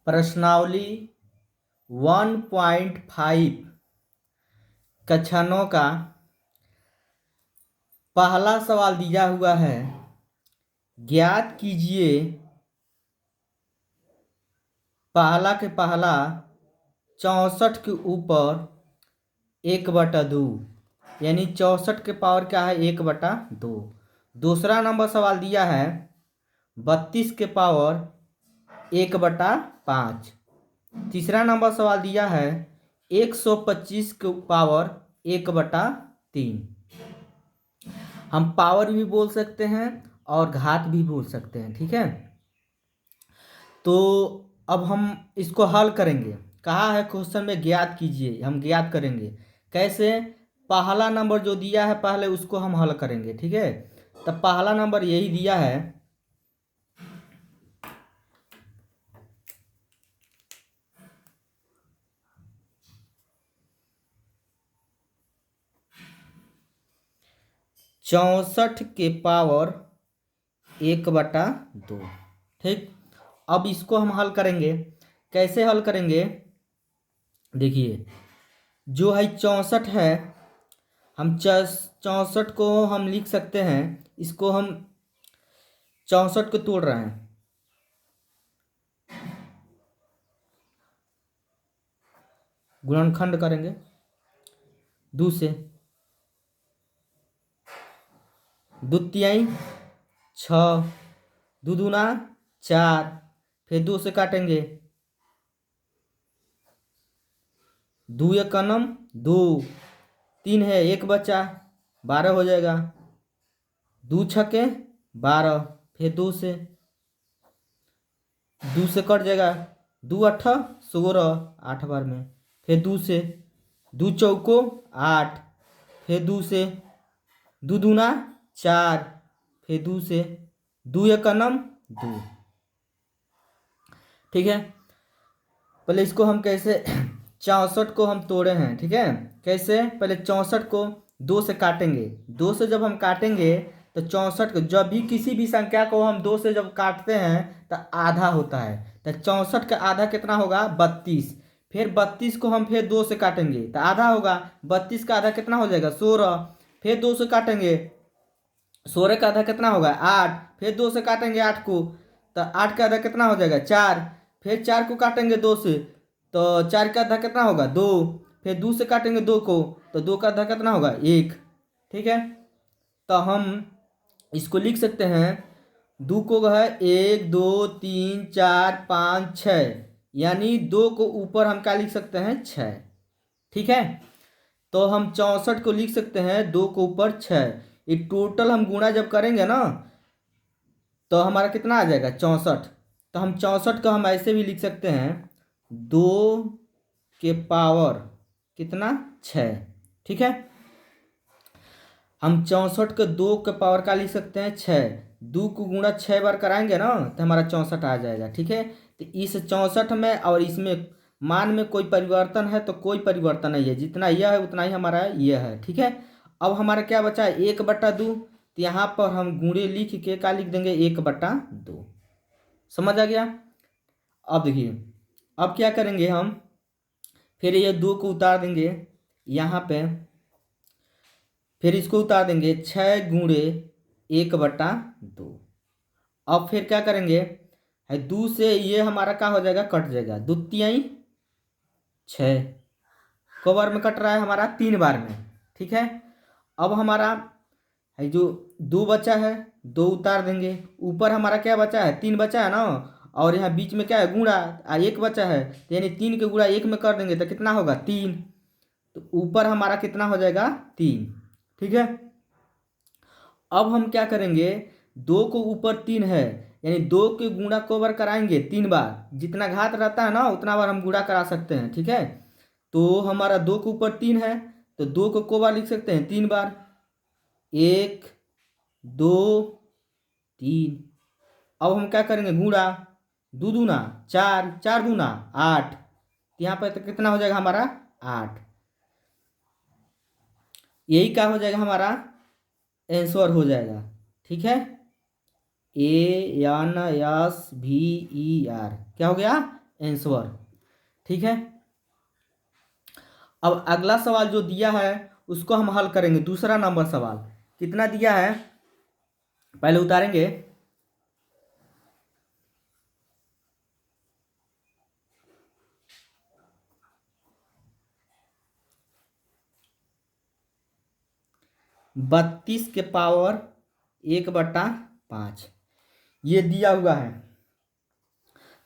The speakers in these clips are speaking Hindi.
प्रश्नावली 1.5 कक्षाओं का पहला सवाल दिया हुआ है। ज्ञात कीजिए पहला के पहला 64 के ऊपर 1/2 यानी 64 के पावर क्या है 1/2। दूसरा नंबर सवाल दिया है 32 के पावर 1/5। तीसरा नंबर सवाल दिया है 125 के पावर 1/3। हम पावर भी बोल सकते हैं और घात भी बोल सकते हैं, ठीक है। तो अब हम इसको हल करेंगे। कहा है क्वेश्चन में ज्ञात कीजिए, हम ज्ञात करेंगे कैसे। पहला नंबर जो दिया है पहले उसको हम हल करेंगे, ठीक है। तो पहला नंबर यही दिया है, चौसठ के पावर 1/2, ठीक। अब इसको हम हल करेंगे। कैसे हल करेंगे, देखिए जो है 64 है, हम 64 को हम लिख सकते हैं। इसको हम 64 को तोड़ रहे हैं, गुणनखंड करेंगे 2 से। 2 तिहाई 6, 2 दूना 4, फिर 2 से काटेंगे 2 एक कनम 2, 3 है 1 बचा 12 हो जाएगा। 2 छके 12, फिर 2 से कट जाएगा 2 8 16, 8 बार में, फिर 2 से 2 चौको 8, फिर 2 से 2 दूना 4, फिर 2 से 2 एक कनम 2, ठीक है। पहले इसको हम कैसे 64 को हम तोड़े हैं, ठीक है। कैसे, पहले 64 को 2 से काटेंगे। 2 से जब हम काटेंगे तो 64 को, जब भी किसी भी संख्या को हम 2 से जब काटते हैं तो आधा होता है। तो 64 का आधा कितना होगा 32। फिर 32 को हम फिर 2 से काटेंगे तो आधा होगा। 32 का आधा कितना हो जाएगा 16। फिर 2 से काटेंगे 16 का आधा कितना होगा 8। फिर 2 से काटेंगे 8 को तो 8 का आधा कितना हो जाएगा 4। फिर 4 को काटेंगे 2 से तो 4 का आधा कितना होगा 2। फिर 2 से काटेंगे 2 को तो 2 का आधा कितना होगा 1, ठीक है। तो हम इसको लिख सकते हैं 2 को है 1 2 3 4 5 6, यानी 2 को ऊपर हम क्या लिख सकते हैं 6, ठीक है। तो हम 64 को लिख सकते हैं 2 को ऊपर 6। ये टोटल हम गुणा जब करेंगे ना तो हमारा कितना आ जाएगा 64। तो हम 64 को हम ऐसे भी लिख सकते हैं 2 के पावर कितना 6, ठीक है। हम 64 को 2 के पावर का लिख सकते हैं 6। 2 को गुणा 6 बार कराएंगे ना तो हमारा 64 आ जाएगा, ठीक है। तो इस 64 में और इसमें मान में कोई परिवर्तन है तो कोई परिवर्तन नहीं है, जितना यह है उतना ही हमारा यह है, ठीक है। अब हमारा क्या बचा है 1/2। तो यहाँ पर हम गुणे लिख के क्या लिख देंगे 1/2। समझ आ गया। अब देखिए अब क्या करेंगे हम, फिर ये 2 को उतार देंगे यहाँ पे, फिर इसको उतार देंगे 6 गुणे 1/2। अब फिर क्या करेंगे है 2 से ये हमारा क्या हो जाएगा कट जाएगा 2 तिहाई 6 को बार में कट रहा है हमारा 3 बार में, ठीक है। अब हमारा है जो 2 बचा है 2 उतार देंगे। ऊपर हमारा क्या बचा है 3 बचा है ना, और यहाँ बीच में क्या है गुणा 1 बचा है, तो यानी 3 के गुणा 1 में कर देंगे तो कितना होगा 3। तो ऊपर हमारा कितना हो जाएगा 3, ठीक है। अब हम क्या करेंगे 2 को ऊपर 3 है, यानी 2 के गुणा को बार कराएंगे 3 बार। जितना घात रहता है ना उतना बार हम गुणा करा सकते हैं, ठीक है। तो हमारा 2 के ऊपर 3 है तो 2 को बार लिख सकते हैं 3 बार, 1 2 3। अब हम क्या करेंगे गुणा 2 दूना 4, 4 दूना 8। यहाँ पर तो कितना हो जाएगा हमारा 8। यही क्या हो जाएगा हमारा आंसर हो जाएगा, ठीक है। ANSVER क्या हो गया आंसर। ठीक है, अब अगला सवाल जो दिया है उसको हम हल करेंगे। दूसरा नंबर सवाल कितना दिया है पहले उतारेंगे। बत्तीस के पावर 1/5 ये दिया हुआ है।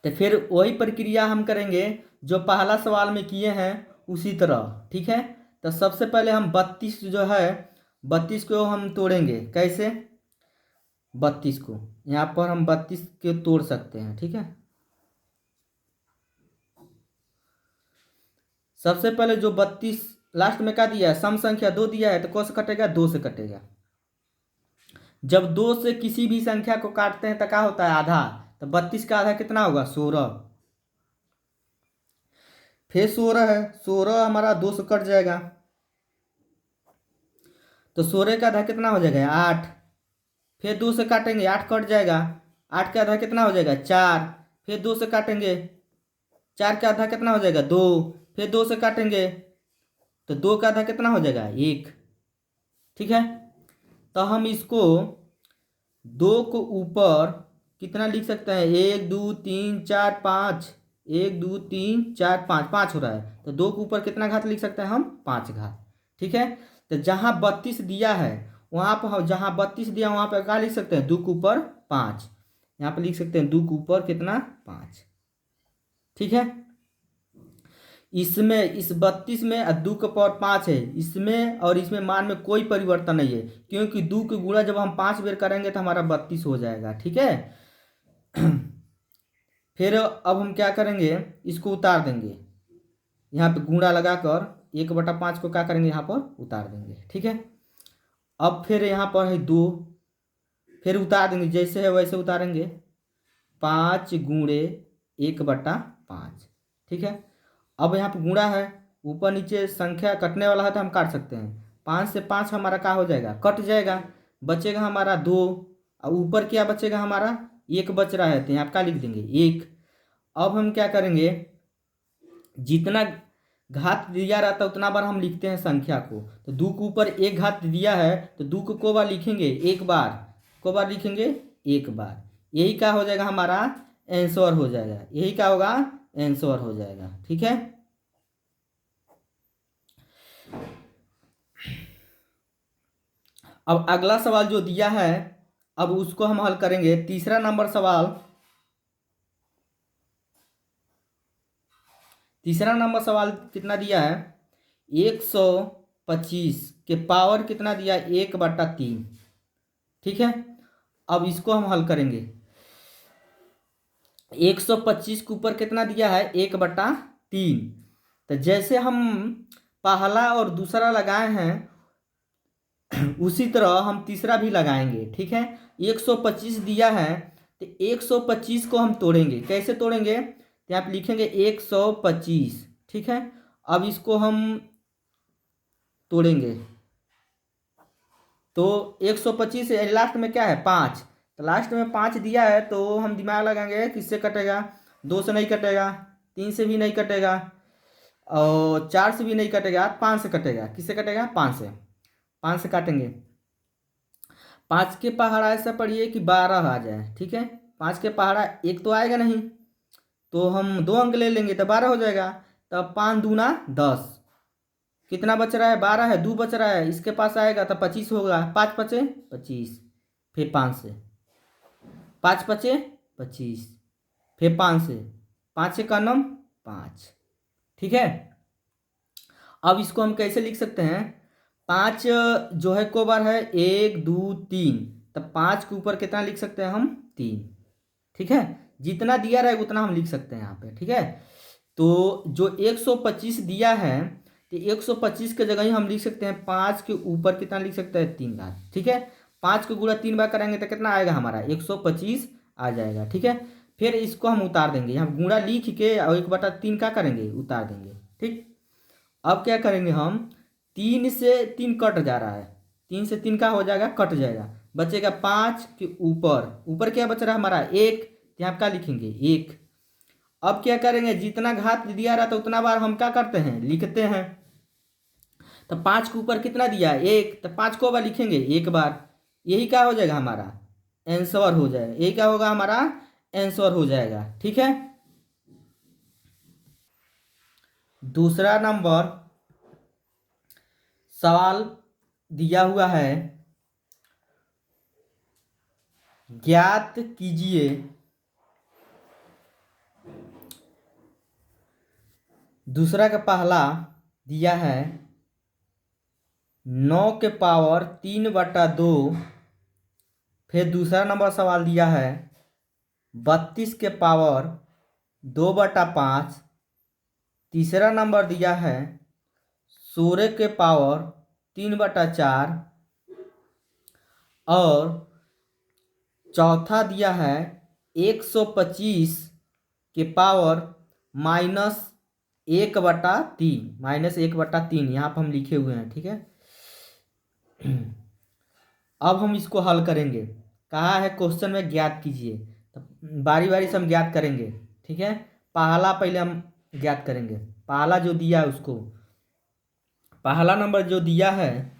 तो फिर वही प्रक्रिया हम करेंगे जो पहला सवाल में किए हैं उसी तरह। ठीक है, तो सबसे पहले हम 32 जो है 32 को हम तोड़ेंगे। कैसे? 32 को यहाँ पर हम 32 के तोड़ सकते हैं। ठीक है, सबसे पहले जो 32 लास्ट में क्या दिया है, सम संख्या 2 दिया है, तो कौन से कटेगा? 2 से कटेगा। जब 2 से किसी भी संख्या को काटते हैं तो क्या होता है? आधा। तो 32 का आधा कितना होगा? 16। फिर 16 है, 16 हमारा 2 से कट जाएगा, तो 16 का आधा कितना हो जाएगा? 8। फिर 2 से काटेंगे, 8 कट जाएगा, 8 का आधा कितना हो जाएगा? 4। फिर 2 से काटेंगे, 4 का आधा कितना हो जाएगा? 2। फिर 2 से काटेंगे तो 2 का आधा कितना हो जाएगा? 1। ठीक है, तो हम इसको 2 को ऊपर कितना लिख सकते हैं? 1 2 3 4 5, 1 2 3 4 5, 5 हो रहा है, तो 2 के ऊपर कितना घात लिख सकते हैं हम? 5 घात। ठीक है, तो जहाँ 32 दिया है वहाँ पर हम, जहाँ 32 दिया वहाँ पर क्या लिख सकते हैं? 2 के ऊपर 5। यहाँ पर लिख सकते हैं 2 के ऊपर कितना? 5। ठीक है, इसमें इस 32 में 2 का पावर 5 है, इसमें और इसमें मान में कोई परिवर्तन नहीं है, क्योंकि 2 के गुणा जब हम 5 बार करेंगे तो हमारा 32 हो जाएगा। ठीक है, फिर अब हम क्या करेंगे? इसको उतार देंगे, यहाँ पे गुणा लगाकर 1/5 को क्या करेंगे? यहाँ पर उतार देंगे। ठीक है, अब फिर यहाँ पर है 2, फिर उतार देंगे, जैसे है वैसे उतारेंगे। 5 गुणे 1/5। ठीक है, अब यहाँ पे गुणा है, ऊपर नीचे संख्या कटने वाला है तो हम काट सकते हैं। 5 से 5 हमारा क्या हो जाएगा? कट जाएगा, बचेगा हमारा 2। और ऊपर क्या बचेगा हमारा? 1 बच रहा है, तो यहाँ पे क्या लिख देंगे? 1। अब हम क्या करेंगे? जितना घात दिया रहता है उतना बार हम लिखते हैं संख्या को। तो 2 के ऊपर 1 घात दिया है तो 2 को बार लिखेंगे? 1 बार। को बार लिखेंगे? 1 बार। यही क्या हो जाएगा? हमारा आंसर हो जाएगा। यही क्या होगा? आंसर हो जाएगा। ठीक है, अब अगला सवाल जो दिया है अब उसको हम हल करेंगे। तीसरा नंबर सवाल, तीसरा नंबर सवाल कितना दिया है? 125 के पावर कितना दिया? 1/3। ठीक है, अब इसको हम हल करेंगे। 125 के ऊपर कितना दिया है? 1/3। तो जैसे हम पहला और दूसरा लगाए हैं उसी तरह हम तीसरा भी लगाएंगे। ठीक है, 125 दिया है तो 125 को हम तोड़ेंगे। कैसे तोड़ेंगे? तो यहाँ पे लिखेंगे 125। ठीक है, अब इसको हम तोड़ेंगे तो 125 लास्ट में क्या है? 5। तो लास्ट में 5 दिया है तो हम दिमाग लगाएंगे किससे कटेगा? 2 से नहीं कटेगा, 3 से भी नहीं कटेगा, और 4 से भी नहीं कटेगा, 5 से कटेगा। किससे कटेगा? 5 से। 5 से काटेंगे, 5 के पहाड़ा ऐसा पढ़िए कि 12 आ जाए। ठीक है, 5 के पहाड़ा एक तो आएगा नहीं, तो हम 2 अंक ले लेंगे तो 12 हो जाएगा। तब 5 दूना 10, कितना बच रहा है? 12 है, 2 बच रहा है, इसके पास आएगा तो 25 होगा। 5 पचे 25, फिर 5 से 5 पचे 25, फिर 5 से 5 से का नम 5। ठीक है, अब इसको हम कैसे लिख सकते हैं? 5 जो है को बार है? 1 2 3, तब 5 के ऊपर कितना लिख सकते हैं हम? 3। ठीक है, जितना दिया रहेगा उतना हम लिख सकते हैं यहाँ पे। ठीक है, तो जो 125 दिया है तो 125 के जगह ही हम लिख सकते हैं 5 के ऊपर कितना लिख सकते हैं? 3 घात। ठीक है, 5 को गुणा 3 बार करेंगे तो कितना आएगा हमारा? 125 आ जाएगा। ठीक है, फिर इसको हम उतार देंगे, यहाँ गुणा लिख के और 1/3 का करेंगे? उतार देंगे। ठीक, अब क्या करेंगे हम? 3 से 3 कट जा रहा है, 3 से 3 का हो जाएगा? कट जाएगा, बचेगा 5 के ऊपर। ऊपर क्या बच रहा है हमारा? 1, यहाँ क्या लिखेंगे? 1। अब क्या करेंगे, जितना घात दिया रहता है उतना बार हम क्या करते हैं, लिखते हैं। तो 5 के ऊपर कितना दिया है, 1, तो 5 को बार लिखेंगे, एक बार। यही क्या हो जाएगा हमारा, आंसर हो जाएगा। यही क्या होगा हमारा, आंसर हो जाएगा। ठीक है। दूसरा नंबर सवाल दिया हुआ है, ज्ञात कीजिए दूसरा का पहला दिया है 9 के पावर 3/2। फिर दूसरा नंबर सवाल दिया है 32 के पावर 2/5। तीसरा नंबर दिया है 16 के पावर 3/4। और चौथा दिया है 125 के पावर -1/3। -1/3 यहाँ पर हम लिखे हुए हैं। ठीक है। अब हम इसको हल करेंगे। कहा है क्वेश्चन में ज्ञात कीजिए, तो बारी बारी से हम ज्ञात करेंगे। ठीक है। पहला पहले हम ज्ञात करेंगे। पहला जो दिया है उसको, पहला नंबर जो दिया है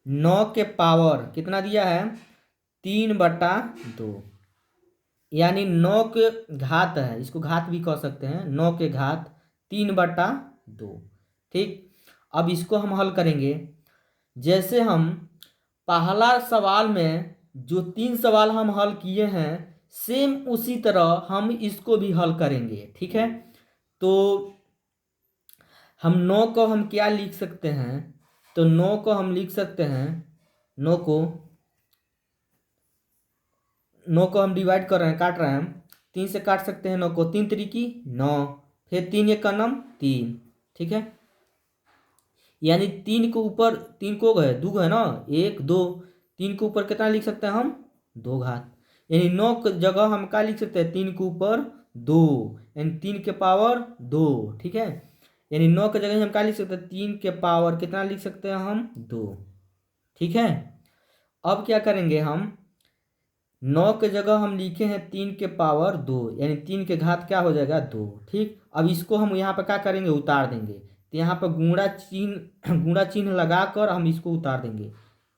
9 के पावर कितना दिया है, 3/2, यानी 9 के घात है, इसको घात भी कह सकते हैं। 9 के घात 3/2। ठीक। अब इसको हम हल करेंगे। जैसे हम पहला सवाल में जो 3 सवाल हम हल किए हैं, सेम उसी तरह हम इसको भी हल करेंगे। ठीक है। तो हम 9 को हम क्या लिख सकते हैं, तो 9 को हम लिख सकते हैं, 9 को 9 को हम डिवाइड कर रहे हैं, काट रहे हैं हम। 3 से काट सकते हैं 9 को, 3 त्रिकी 9, फिर 3 एक का नम 3। ठीक है। यानी 3 के ऊपर 3 को है, 2 है ना, 1 2, 3 के ऊपर कितना लिख सकते हैं हम, 2 घात। यानी 9 की जगह हम क्या लिख सकते हैं, 3 के ऊपर 2, यानी 3 के पावर 2। ठीक है। यानी 9 की जगह हम क्या लिख सकते हैं, 3 के पावर कितना लिख सकते हैं हम, 2। ठीक है। अब क्या करेंगे हम, 9 की जगह हम लिखे हैं 3 के पावर 2, यानी 3 के घात क्या हो जाएगा, 2। ठीक। अब इसको हम यहाँ पर क्या करेंगे, उतार देंगे। तो यहाँ पर गुणा चिन्ह लगाकर हम इसको उतार देंगे।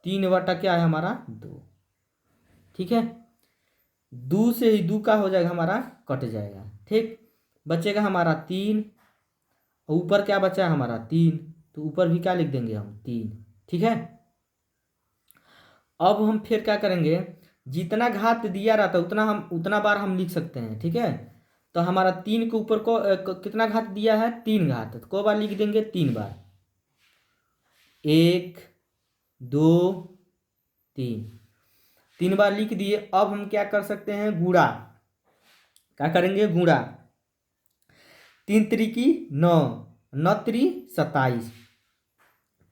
3 क्या है हमारा, 2। ठीक है। 2 से ही 2 का हो जाएगा हमारा, कट जाएगा। ठीक। बचेगा हमारा 3, ऊपर क्या बचा है हमारा 3, तो ऊपर भी क्या लिख देंगे हम, 3। ठीक है। अब हम फिर क्या करेंगे, जितना घात दिया रहता है उतना बार हम लिख सकते हैं। ठीक है। तो हमारा 3 के ऊपर को कितना घात दिया है, 3 घात, तो को बार लिख देंगे, 3 बार, 1 2 3, 3 बार लिख दिए। अब हम क्या कर सकते हैं, गुणा। क्या करेंगे, गुणा। 3 त्रिकी 9, 9 त्रि 27,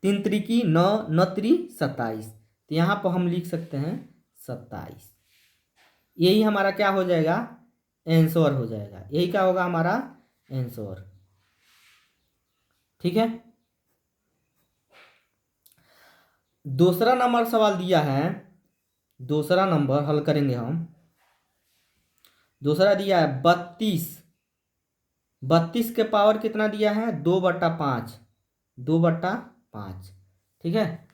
3 त्रिकी 9, 9 त्रि 27, तो यहाँ पर हम लिख सकते हैं 27। यही हमारा क्या हो जाएगा, आंसर हो जाएगा। यही क्या होगा हमारा, आंसर। ठीक है। दूसरा नंबर सवाल दिया है, दूसरा नंबर हल करेंगे हम। दूसरा दिया है 32। 32 के पावर कितना दिया है, 2/5, 2/5। ठीक है।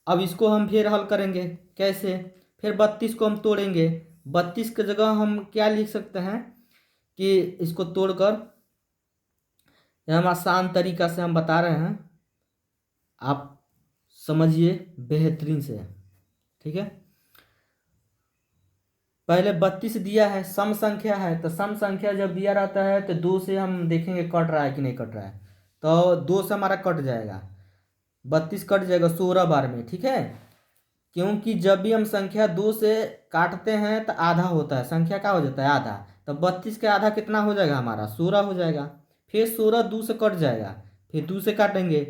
अब इसको हम फिर हल करेंगे। कैसे, फिर 32 को हम तोड़ेंगे। 32 की जगह हम क्या लिख सकते हैं, कि इसको तोड़कर, यह हम आसान तरीका से हम बता रहे हैं, आप समझिए बेहतरीन से। ठीक है। पहले 32 दिया है, सम संख्या है, तो सम संख्या जब दिया रहता है तो 2 से हम देखेंगे कट रहा है कि नहीं कट रहा है। तो 2 से हमारा कट जाएगा, 32 कट जाएगा 16 बार में। ठीक है। क्योंकि जब भी हम संख्या 2 से काटते हैं तो आधा होता है, संख्या क्या हो जाता है, आधा। तो 32 के आधा कितना हो जाएगा हमारा, 16 हो जाएगा। फिर 16 2 से कट जाएगा, फिर 2 से काटेंगे,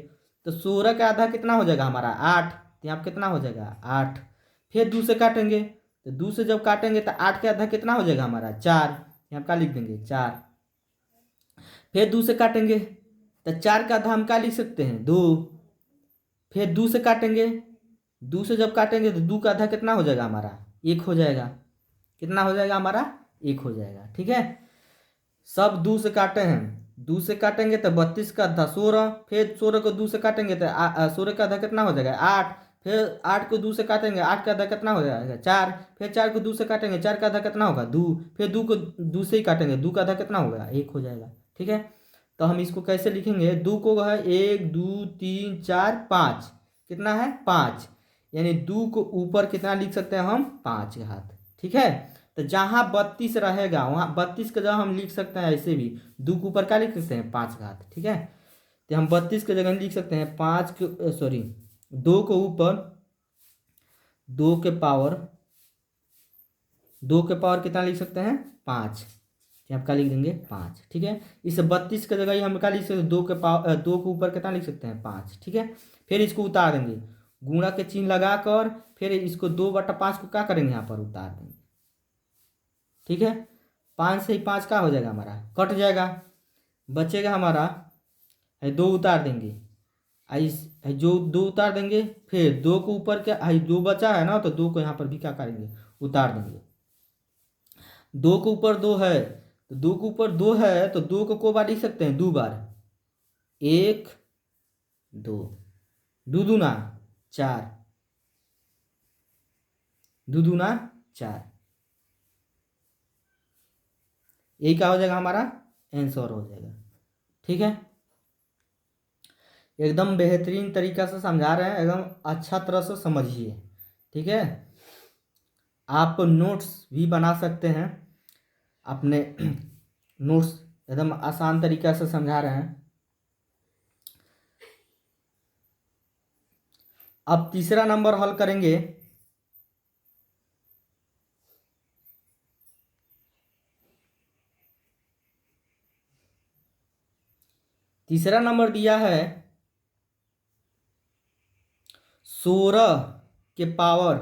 तो 16 का आधा कितना हो जाएगा हमारा, 8। तो यहाँ कितना हो जाएगा, 8। फिर 2 से काटेंगे, तो 2 से जब काटेंगे तो 8 का आधा कितना हो जाएगा हमारा, 4। यहाँ क्या लिख देंगे, 4। फिर 2 से काटेंगे, तो 4 का आधा हम क्या लिख सकते हैं, 2। फिर 2 से काटेंगे, 2 से जब काटेंगे तो 2 का आधा कितना हो जाएगा हमारा, 1 हो जाएगा। कितना हो जाएगा हमारा, 1 हो जाएगा। ठीक है। सब 2 से काटे हैं, 2 से काटेंगे तो 32 का आधा 16, फिर 16 को 2 से काटेंगे तो 16 का आधा कितना हो जाएगा 8, फिर 8 को 2 से काटेंगे 8 का आधा कितना हो जाएगा 4, फिर 4 को 2 से काटेंगे 4 का आधा कितना होगा 2, फिर 2 को 2 से ही काटेंगे 2 का आधा कितना होगा 1 हो जाएगा। ठीक है, तो हम इसको कैसे लिखेंगे, 2 को है 1 2 3 4 5, कितना है 5, यानी 2 को ऊपर कितना लिख सकते हैं हम 5 घात। ठीक है, तो जहाँ 32 रहेगा वहाँ 32 का जगह हम लिख सकते हैं ऐसे भी, 2 के ऊपर क्या लिख सकते हैं 5 घात। ठीक है, तो हम 32 के जगह लिख सकते हैं 5 के सॉरी 2 को ऊपर 2 के पावर 2 के पावर कितना लिख सकते हैं 5, हम क्या लिख देंगे 5। ठीक है, इस 32 के जगह ही हम क्या लिख सकते हैं 2 के पावर 2 के ऊपर कितना लिख सकते हैं 5। ठीक है, फिर इसको उतार देंगे, गुणा के चिन्ह लगाकर फिर इसको 2/5 को क्या करेंगे यहाँ पर उतार देंगे। ठीक है, 5 से ही 5 का हो जाएगा हमारा कट जाएगा, बचेगा हमारा है 2 उतार देंगे, इस है जो 2 उतार देंगे, फिर 2 को ऊपर क्या है 2 बचा है ना, तो 2 को यहाँ पर भी क्या करेंगे उतार देंगे। 2 के ऊपर 2 है तो 2 के ऊपर 2 है तो 2 को बार लिख सकते हैं 2 बार, 1 2, 2 दूना 4, 2 दूना 4, यही क्या हो जाएगा हमारा आंसर हो जाएगा। ठीक है, एकदम बेहतरीन तरीका से समझा रहे हैं, एकदम अच्छा तरह से समझिए। ठीक है, आप नोट्स भी बना सकते हैं अपने नोट्स, एकदम आसान तरीका से समझा रहे हैं। अब तीसरा नंबर हल करेंगे। तीसरा नंबर दिया है 16 के पावर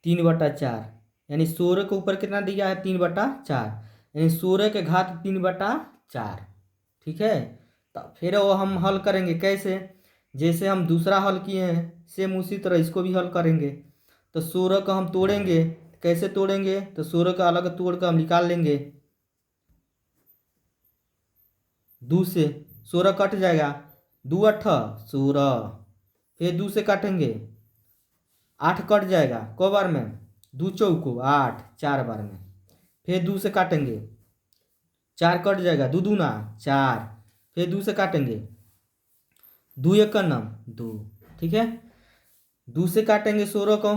3/4, यानी 16 के ऊपर कितना दिया है 3/4, यानी 16 के घात 3/4। ठीक है, तो फिर वो हम हल करेंगे कैसे, जैसे हम दूसरा हल किए हैं सेम उसी तरह इसको भी हल करेंगे। तो 16 को हम तोड़ेंगे, कैसे तोड़ेंगे, तो 16 का अलग तोड़ कर हम निकाल लेंगे, 2 से 16 कट जाएगा, 2 8 16, फिर 2 से काटेंगे 8 कट जाएगा को बार में 2 चौको 8 4 बार में, फिर 2 से काटेंगे 4 कट जाएगा 2 दूना 4, फिर 2 से काटेंगे 2 एक का नाम 2। ठीक है, 2 से काटेंगे 16 को,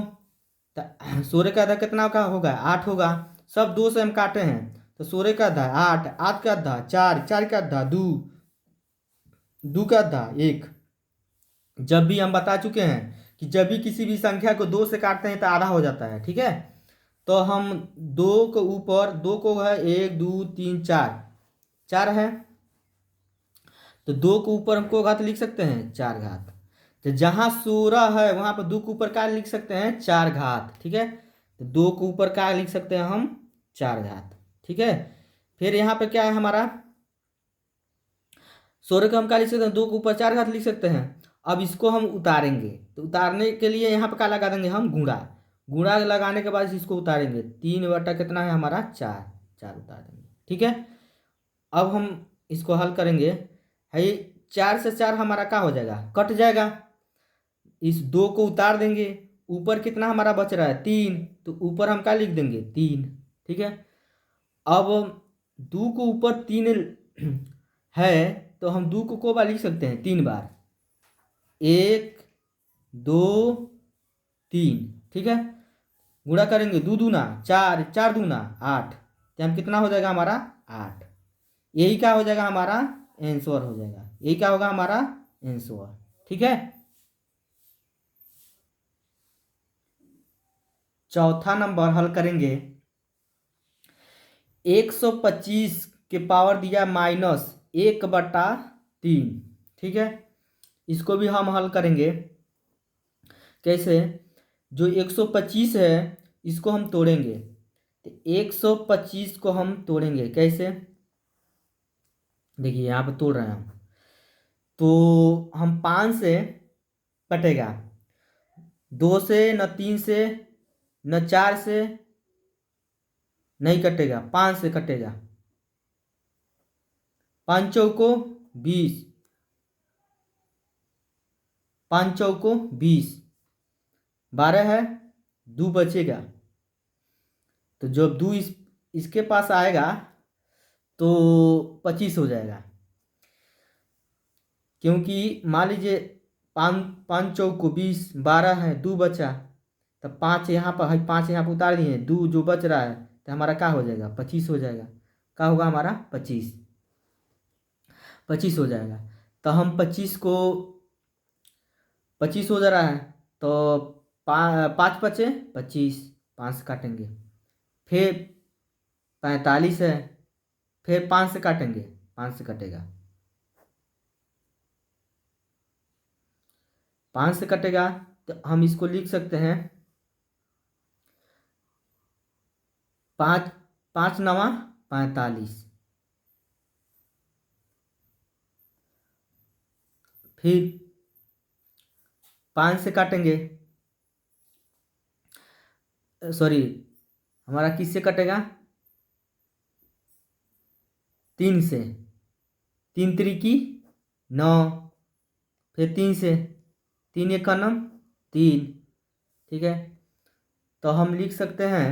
16 का आधा कितना का होगा 8 होगा, सब 2 से हम काटे हैं तो 16 का आधा 8, 8 का आधा 4, 4 का आधा 2, 2 का आधा 1। जब भी हम बता चुके हैं कि जब भी किसी भी संख्या को 2 से काटते हैं तो आधा हो जाता है। ठीक है, तो हम 2 के ऊपर 2 को है 1 2 3 4, 4 है तो 2 के ऊपर हमको घात लिख सकते हैं 4 घात, तो जहाँ 16 है वहाँ पर 2 के ऊपर क्या लिख सकते हैं 4 घात। ठीक है, तो 2 के ऊपर क्या लिख सकते हैं हम 4 घात। ठीक है, फिर यहाँ पे क्या है हमारा 16 का हम क्या लिख सकते हैं 2 के ऊपर 4 घात लिख सकते हैं। अब इसको हम उतारेंगे, तो उतारने के लिए यहाँ पे क्या लगा देंगे हम गुणा, गुणा लगाने के बाद इसको उतारेंगे 3 कितना है हमारा 4, 4 उतार देंगे। ठीक है, अब हम इसको हल करेंगे, है 4 से 4 हमारा क्या हो जाएगा कट जाएगा, इस 2 को उतार देंगे, ऊपर कितना हमारा बच रहा है 3, तो ऊपर हम क्या लिख देंगे 3। ठीक है, अब 2 को ऊपर 3 है तो हम 2 को बार लिख सकते हैं 3 बार, 1 2 3। ठीक है, गुणा करेंगे 2 दूना 4, 4 दूना 8, तो हम कितना हो जाएगा हमारा 8, यही क्या हो जाएगा हमारा आंसर हो जाएगा, यही क्या होगा हमारा आंसर। ठीक है, चौथा नंबर हल करेंगे 125 के पावर दिया -1/3। ठीक है, इसको भी हम हल करेंगे कैसे, जो 125 है इसको हम तोड़ेंगे, तो 125 को हम तोड़ेंगे कैसे, देखिए यहाँ पे तोड़ रहे हैं हम, तो हम 5 से कटेगा, 2 से न 3 से न 4 से नहीं कटेगा, 5 से कटेगा। पाँच चौको 20, पाँच चौको 20, 12 है, 2 बचेगा। तो जब 2 इसके पास आएगा तो 25 हो जाएगा, क्योंकि मान लीजिए पाँच पाँच चौको 20, 12 है, 2 बचा, तब 5 यहाँ पर है, 5 यहाँ पर उतार दिए, 2 जो बच रहा है तो हमारा क्या हो जाएगा, 25 हो जाएगा। क्या होगा हमारा 25, 25 हो जाएगा। तो हम 25 को, 25 हो जा रहा है, तो 5 बचे 25, 5 से काटेंगे, फिर 45 है, फिर 5 से काटेंगे, 5 से कटेगा, 5 से कटेगा। तो हम इसको लिख सकते हैं 5, 5 नवा 45, फिर 5 से काटेंगे, सॉरी हमारा किससे कटेगा, 3 से, 3 त्रिकी 9, फिर 3 से, 3 एक का नम 3, ठीक है। तो हम लिख सकते हैं